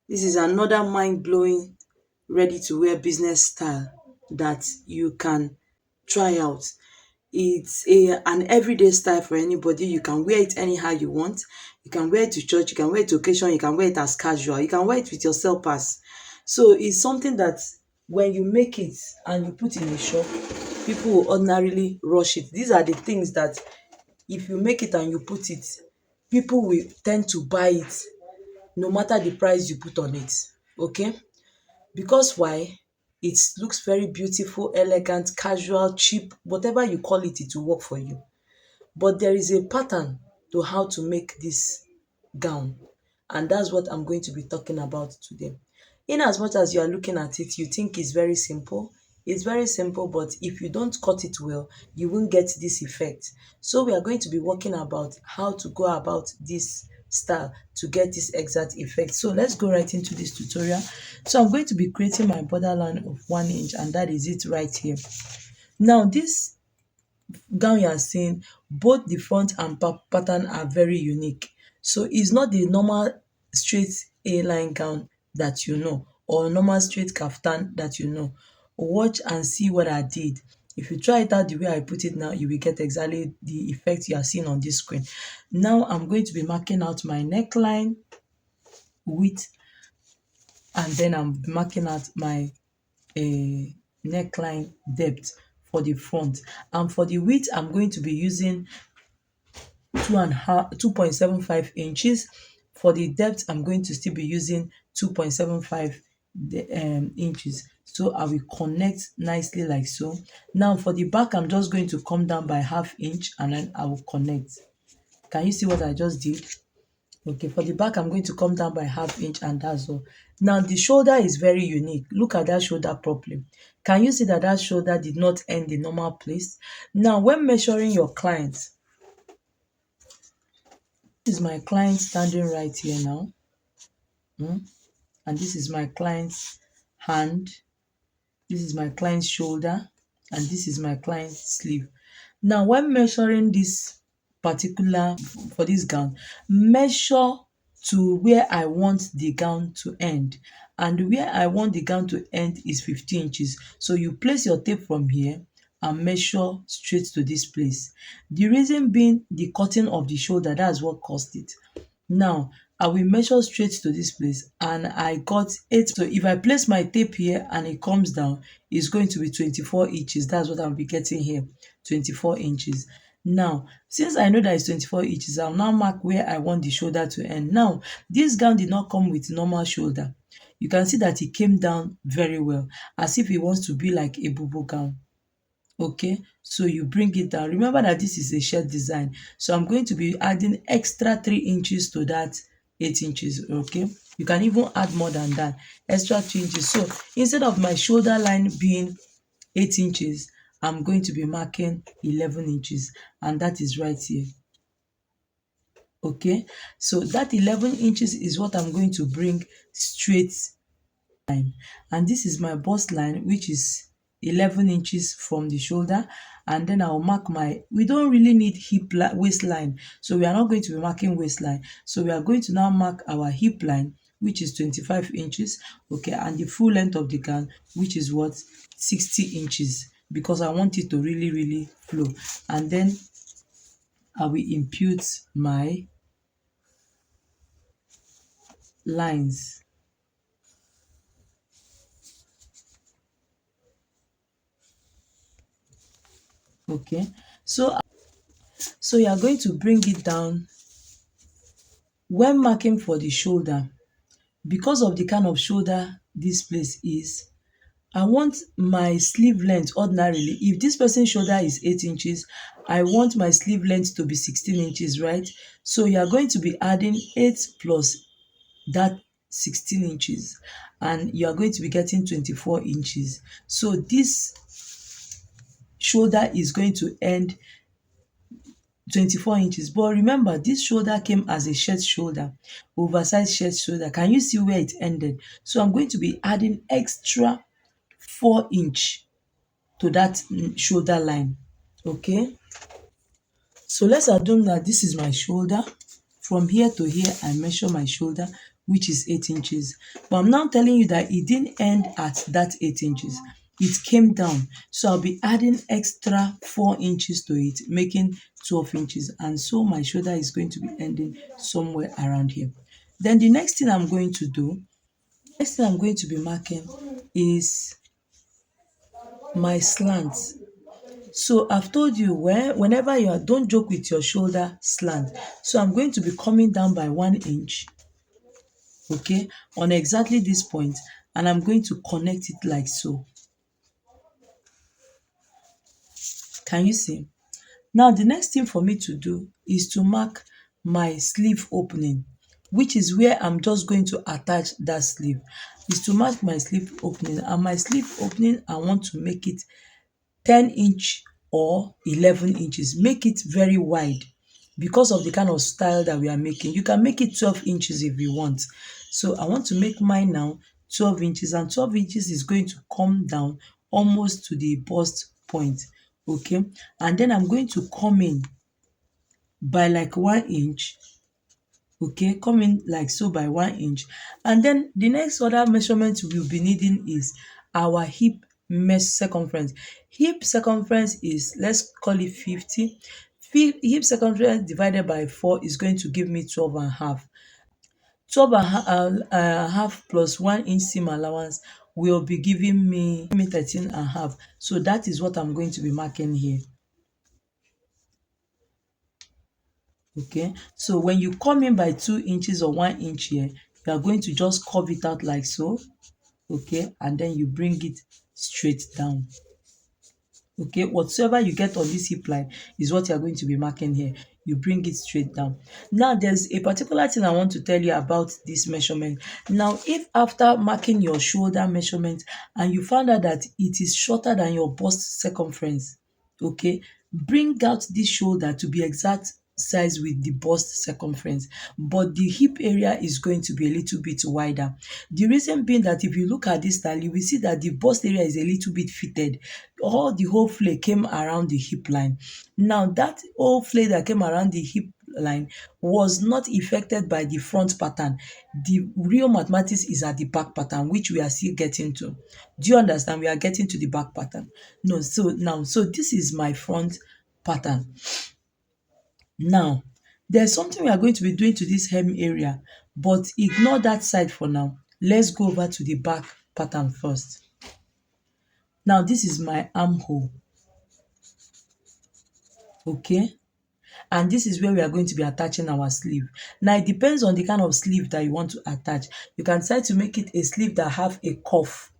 This is another mind-blowing ready-to-wear business style that you can try out. It's an everyday style for anybody. You can wear it anyhow you want. You can wear it to church, you can wear it to occasion, you can wear it as casual, you can wear it with your pass. So it's something that when you make it and you put in a shop, people will ordinarily rush it. These are the things that if you make it and you put it, people will tend to buy it no matter the price you put on it. Okay? Because why? It looks very beautiful, elegant, casual, cheap, whatever you call it, it will work for you. But there is a pattern to how to make this gown, and that's what I'm going to be talking about today. In as much as you are looking at it, you think it's very simple. It's very simple, but if you don't cut it well, you won't get this effect. So we are going to be working about how to go about this style to get this exact effect. So let's go right into this tutorial. So I'm going to be creating my borderline of 1 inch, and that is it right here. Now this gown you are seeing, both the front and pattern are very unique. So it's not the normal straight A-line gown that you know, or normal straight kaftan that you know. Watch and see what I did. If you try it out the way I put it now, you will get exactly the effect you are seeing on this screen. Now I'm going to be marking out my neckline width, and then I'm marking out my neckline depth for the front. And for the width, I'm going to be using 2.75 inches. For the depth, I'm going to still be using 2.75 inches. So I will connect nicely like so. Now for the back, I'm just going to come down by ½ inch and then I will connect. Can you see what I just did? Okay, for the back, I'm going to come down by ½ inch, and that's all. Now the shoulder is very unique. Look at that shoulder properly. Can you see that that shoulder did not end the normal place? Now when measuring your client, this is my client standing right here now. And this is my client's hand. This is my client's shoulder. And this is my client's sleeve. Now, when measuring this particular, for this gown, measure to where I want the gown to end. And where I want the gown to end is 15 inches. So you place your tape from here and measure straight to this place. The reason being the cutting of the shoulder, that's what caused it. Now, I will measure straight to this place and I got 8. So if I place my tape here and it comes down, it's going to be 24 inches. That's what I'll be getting here, 24 inches. Now, since I know that it's 24 inches, I'll now mark where I want the shoulder to end. Now, this gown did not come with normal shoulder. You can see that it came down very well, as if it wants to be like a bubu gown. Okay, so you bring it down. Remember that this is a shirt design, so I'm going to be adding extra 3 inches to that 8 inches. Okay, you can even add more than that, extra 2 inches. So instead of my shoulder line being 8 inches, I'm going to be marking 11 inches, and that is right here. Okay, so that 11 inches is what I'm going to bring straight line, and this is my bust line, which is 11 inches from the shoulder. And then I'll mark my, we don't really need waistline, so we are not going to be marking waistline. So we are going to now mark our hip line, which is 25 inches. Okay, and the full length of the gown, which is what, 60 inches, because I want it to really flow. And then I will impute my lines. Okay, so you are going to bring it down. When marking for the shoulder, because of the kind of shoulder this place is, I want my sleeve length ordinarily, if this person's shoulder is 8 inches, I want my sleeve length to be 16 inches, right? So you are going to be adding 8 plus that 16 inches, and you are going to be getting 24 inches. So this shoulder is going to end 24 inches. But remember, this shoulder came as a shirt shoulder, oversized shirt shoulder. Can you see where it ended? So I'm going to be adding extra 4 inch to that shoulder line. Okay, so let's assume that this is my shoulder. From here to here, I measure my shoulder, which is 8 inches. But I'm now telling you that it didn't end at that 8 inches. It came down. So I'll be adding extra 4 inches to it, making 12 inches. And so my shoulder is going to be ending somewhere around here. Then the next thing I'm going to do, next thing I'm going to be marking is my slant. So I've told you whenever you are, don't joke with your shoulder slant. So I'm going to be coming down by 1 inch, okay, on exactly this point, and I'm going to connect it like so. Can you see? Now the next thing for me to do is to mark my sleeve opening, which is where I'm just going to attach that sleeve. Is to mark my sleeve opening, and my sleeve opening I want to make it 10 inch or 11 inches. Make it very wide because of the kind of style that we are making. You can make it 12 inches if you want. So I want to make mine now 12 inches, and 12 inches is going to come down almost to the bust point. Okay, and then I'm going to come in by like 1 inch. Okay, come in like so by 1 inch, and then the next other measurement we'll be needing is our hip mesh circumference. Hip circumference is, let's call it 50. Hip circumference divided by 4 is going to give me 12 and a half. 12 and a half plus 1 inch seam allowance will be giving me 13 and a half. So that is what I'm going to be marking here. Okay, so when you come in by 2 inches or 1 inch here, you are going to just curve it out like so. Okay, and then you bring it straight down. Okay, whatsoever you get on this hip line is what you are going to be marking here. You bring it straight down. Now there's a particular thing I want to tell you about this measurement. Now if after marking your shoulder measurement and you found out that it is shorter than your bust circumference, okay, bring out this shoulder to be exact size with the bust circumference, but the hip area is going to be a little bit wider. The reason being that if you look at this style, you will see that the bust area is a little bit fitted. All the whole flare came around the hip line. Now that whole flare that came around the hip line was not affected by the front pattern. The real mathematics is at the back pattern, which we are still getting to. Do you understand? We are getting to the back pattern. No, so this is my front pattern. Now, there's something we are going to be doing to this hem area, but ignore that side for now. Let's go over to the back pattern first. Now, this is my armhole, okay? And this is where we are going to be attaching our sleeve. Now, it depends on the kind of sleeve that you want to attach. You can try to make it a sleeve that have a cuff.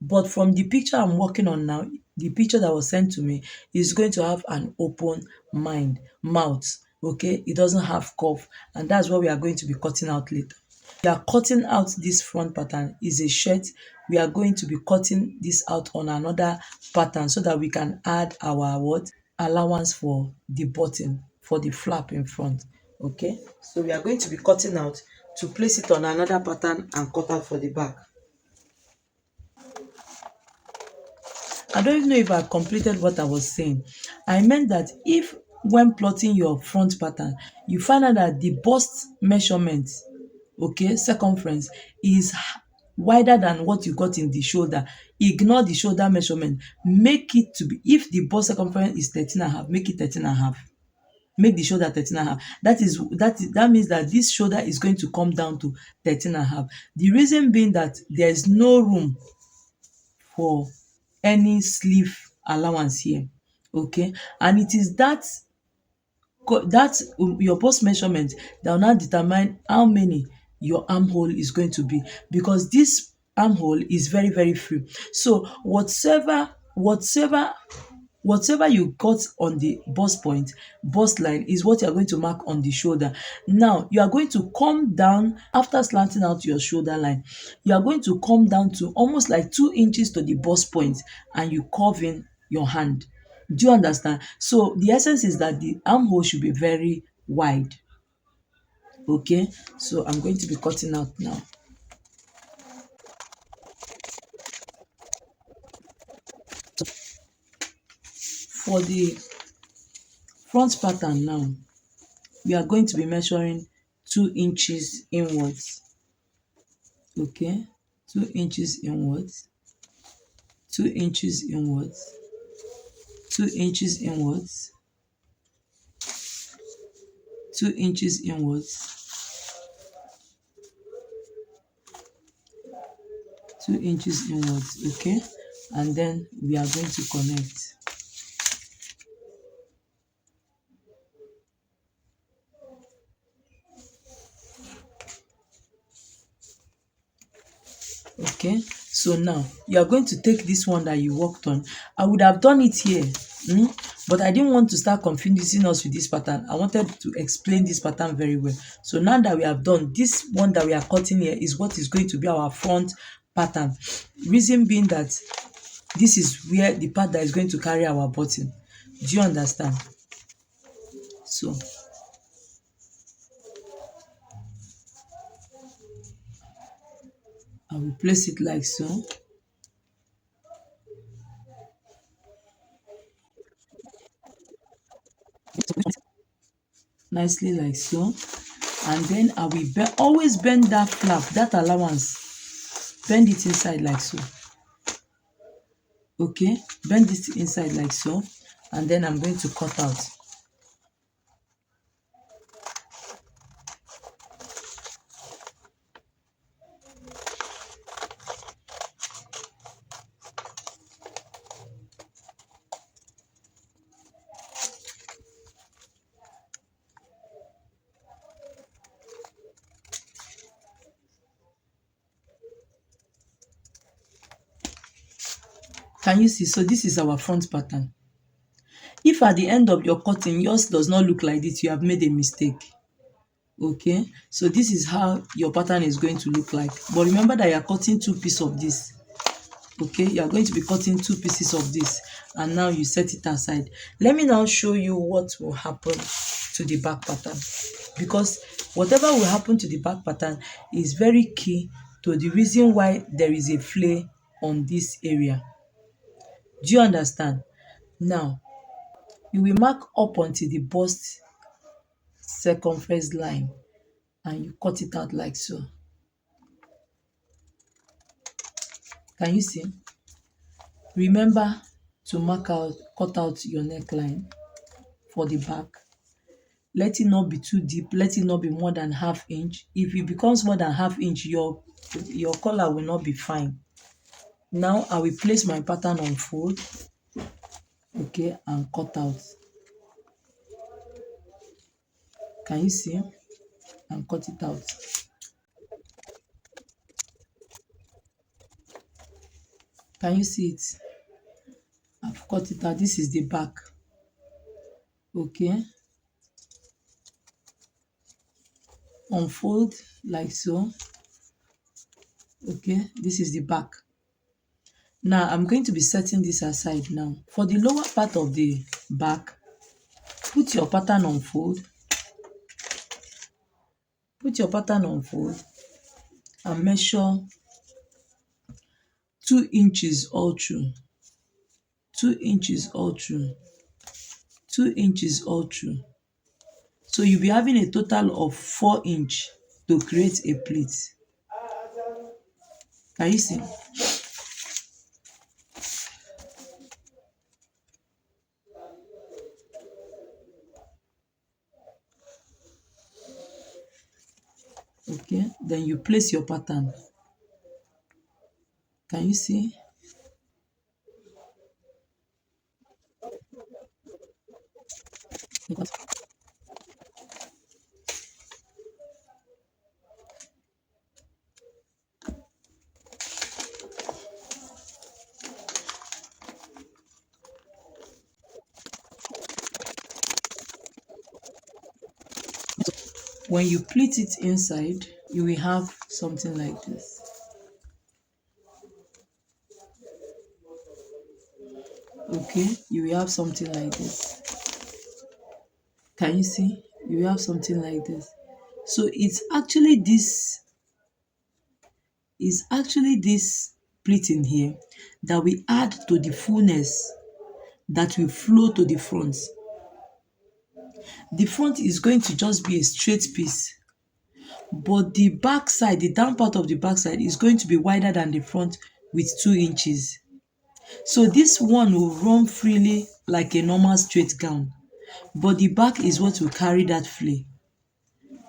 But from the picture I'm working on now, the picture that was sent to me is going to have an open mouth. Okay, it doesn't have curve, and that's what we are going to be cutting out later. We are cutting out this front pattern is a shirt. We are going to be cutting this out on another pattern so that we can add our what allowance for the button, for the flap in front. Okay, so we are going to be cutting out to place it on another pattern and cut out for the back. I don't even know if I completed what I was saying. I meant that if when plotting your front pattern, you find out that the bust measurement, okay, circumference is wider than what you got in the shoulder, ignore the shoulder measurement. Make it to be, if the bust circumference is 13 and a half, make it 13 and a half. Make the shoulder 13 and a half. That means that this shoulder is going to come down to 13 and a half. The reason being that there is no room for any sleeve allowance here, okay, and it is your bust measurement that will now determine how many your armhole is going to be, because this armhole is very very free. So whatever you got on the bust line is what you are going to mark on the shoulder. Now you are going to come down after slanting out your shoulder line. You are going to come down to almost like 2 inches to the bust point, and you curve in your hand. Do you understand? So the essence is that the armhole should be very wide. Okay, so I'm going to be cutting out now. For the front pattern now, we are going to be measuring 2 inches inwards. Okay, 2 inches inwards, 2 inches inwards, 2 inches inwards, 2 inches inwards, 2 inches inwards. Okay, and then we are going to connect. Okay, so now you are going to take this one that you worked on. I would have done it here, but I didn't want to start confusing us with this pattern. I wanted to explain this pattern very well. So now that we have done this one that we are cutting here is what is going to be our front pattern. Reason being that this is where the part that is going to carry our button. Do you understand? So I will place it like so. Nicely like so. And then I will always bend that flap, that allowance, bend it inside like so. Okay, bend it inside like so, and then I'm going to cut out. Can you see? So this is our front pattern. If at the end of your cutting yours does not look like this, you have made a mistake. Okay, so this is how your pattern is going to look like. But remember that you are cutting two pieces of this. Okay, you are going to be cutting two pieces of this, and now you set it aside. Let me now show you what will happen to the back pattern, because whatever will happen to the back pattern is very key to the reason why there is a flay on this area. Do you understand? Now you will mark up until the bust circumference line and you cut it out like so. Can you see? Remember to cut out your neckline for the back. Let it not be too deep, let it not be more than half inch. If it becomes more than half inch, your collar will not be fine. Now I will place my pattern on fold, okay, and cut out. Can you see? And cut it out. Can you see it? I've cut it out. This is the back. Okay. Unfold like so. Okay, this is the back. Now I'm going to be setting this aside now. For the lower part of the back, put your pattern on fold. Put your pattern on fold and measure 2 inches all through. 2 inches all through. 2 inches all through. So you'll be having a total of 4 inch to create a pleat. Can you see? Okay, then you place your pattern. Can you see? When you pleat it inside, you will have something like this. Okay, you will have something like this. Can you see? You will have something like this. So it's actually this pleating here that we add to the fullness that will flow to the front. The front is going to just be a straight piece, but the back side, the down part of the back side is going to be wider than the front with 2 inches. So this one will run freely like a normal straight gown, but the back is what will carry that flare.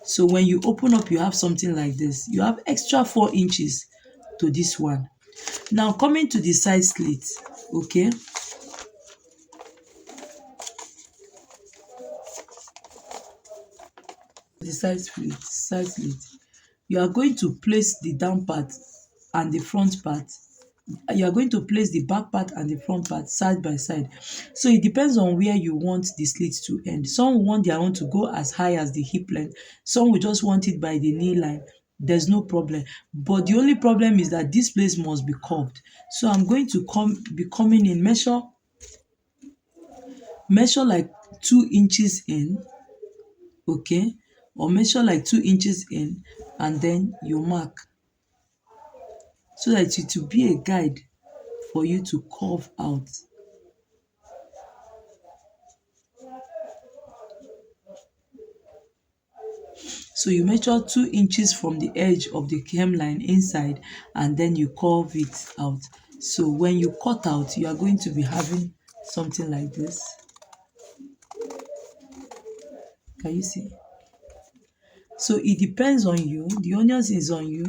So when you open up, you have something like this. You have extra 4 inches to this one. Now coming to the side slit, okay? The side slit. You are going to place the down part and the front part. You are going to place the back part and the front part side by side. So it depends on where you want the slit to end. Some will want their own to go as high as the hip length. Some will just want it by the knee line. There's no problem. But the only problem is that this place must be curved. So I'm going to be coming in, measure like 2 inches in, okay? Or measure like 2 inches in, and then you mark, so that it will be a guide for you to curve out. So you measure 2 inches from the edge of the hemline inside, and then you curve it out. So when you cut out, you are going to be having something like this. Can you see? So it depends on you. The onions is on you.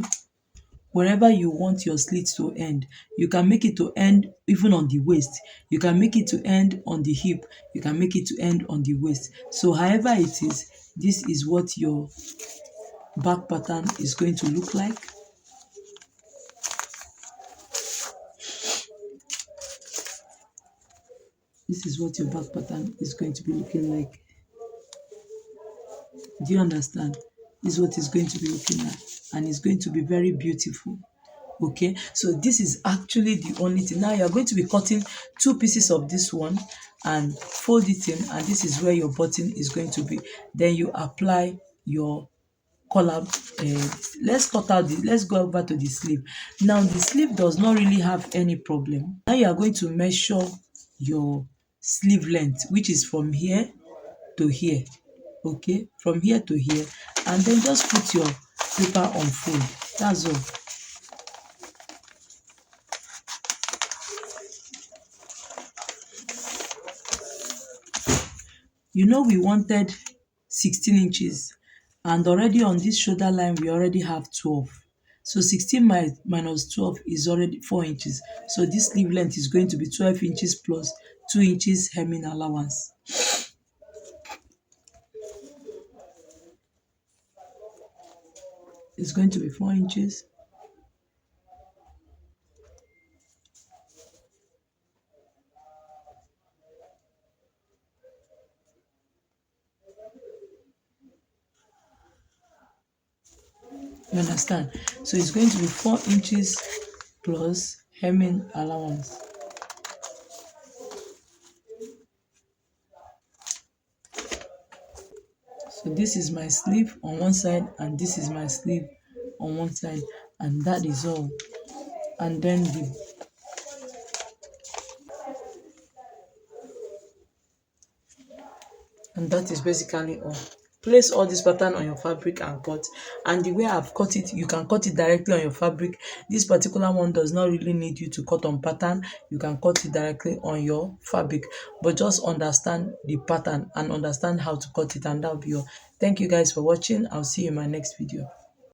Wherever you want your slit to end, you can make it to end even on the waist. You can make it to end on the hip. You can make it to end on the waist. So however it is, this is what your back pattern is going to look like. This is what your back pattern is going to be looking like. Do you understand? This is what it's going to be looking like, and it's going to be very beautiful. Okay, so this is actually the only thing. Now you're going to be cutting 2 pieces of this one and fold it in, and this is where your button is going to be. Then you apply your collar. Let's go over to the sleeve. Now the sleeve does not really have any problem. Now you are going to measure your sleeve length, which is from here to here. Okay, from here to here, and then just put your paper on fold. That's all. You know we wanted 16 inches, and already on this shoulder line we already have 12. So 16 minus 12 is already 4 inches. So this sleeve length is going to be 12 inches plus 2 inches hemming allowance. It's going to be 4 inches. You understand? So it's going to be 4 inches plus hemming allowance. So this is my sleeve on one side, and this is my sleeve on one side, and that is all. And then that is basically all. Place all this pattern on your fabric and cut. And the way I've cut it, you can cut it directly on your fabric. This particular one does not really need you to cut on pattern. You can cut it directly on your fabric, but just understand the pattern and understand how to cut it, and that'll be all. Thank you guys for watching. I'll see you in my next video.